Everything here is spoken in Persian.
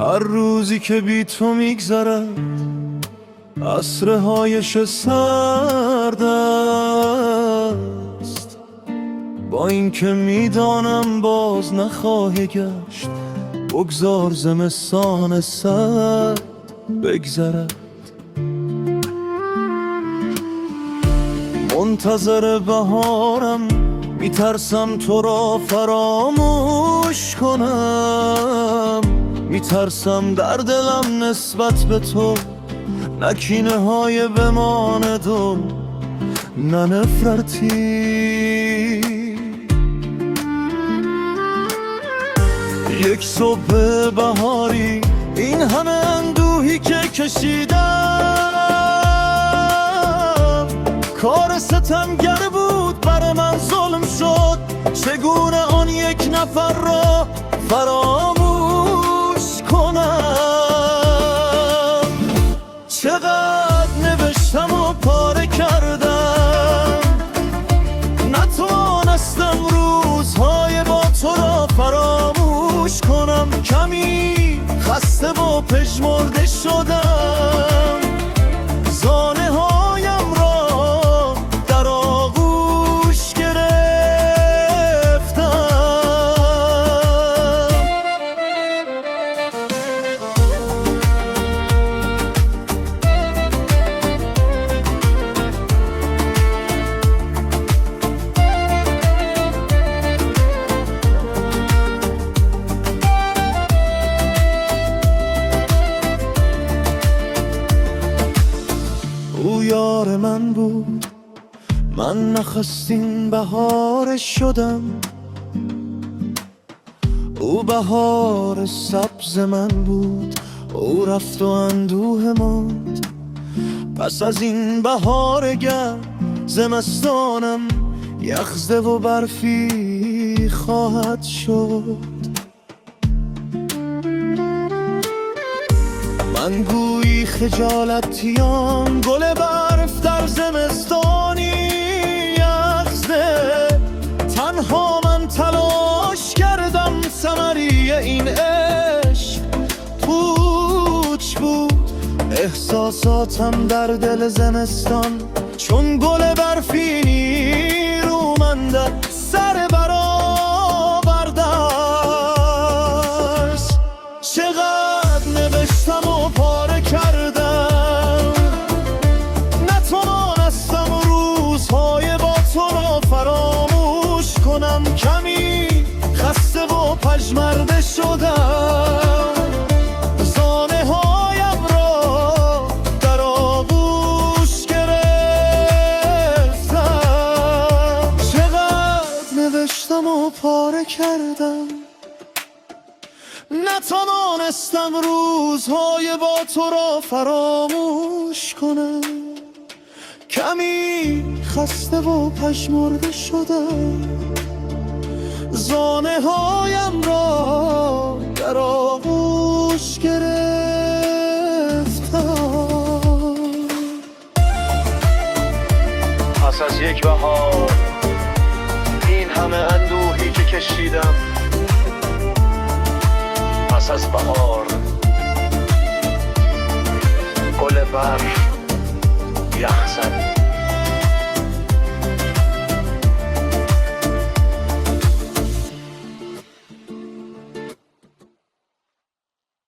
هر روزی که بی تو میگذرد عصرهایش سرد است، با اینکه میدانم باز نخواهی گشت، بگذار زمستان سرد بگذرد. منتظر بهارم، میترسم تو را فراموش کنم، میترسم در دلم نسبت به تو نه کینه های بماند و نه نفرتی. یک صبح بهاری این همه اندوهی که کشیدم، کار ستمگر بود بر من ظلم شد، چگونه آن یک نفر را فراموش کنم. چقدر نوشتم و پاره کردم، نتوانستم روزهای با تو را فراموش کنم. کمی خسته و پژمرده شدم، زانه هایم را در آغوش گرفتم. او یار من بود، من نخستین بهارش شدم. او بهار سبز من بود، او رفت و اندوه ماند. پس از این بهار گرم زمستانم یخزده و برفی خواهد شد. من گویی خجالتیام، گل برف در زمستانی یخزده. تنها من تلاش کردم، ثمری این عشق پوچ بود. احساساتم در دل زمستان چون گل برفی نیرومند سر برآورده است. چقدر نوشتم و پاره کردم، نتوانستم روزهای با تو را فراموش کنم. کمی خسته و پژمرده شدم، زانه هایم را در آغوش گرفتم. چقدر نوشتم و پاره کردم، نتوانستم روزهای با تو را فراموش کنم. کمی خسته و پژمرده شدم، زانه هایم را در آغوش گرفتم. پس از یک بهار این همه اندوهی که کشیدم، پس از بهار گل برف یخ زد.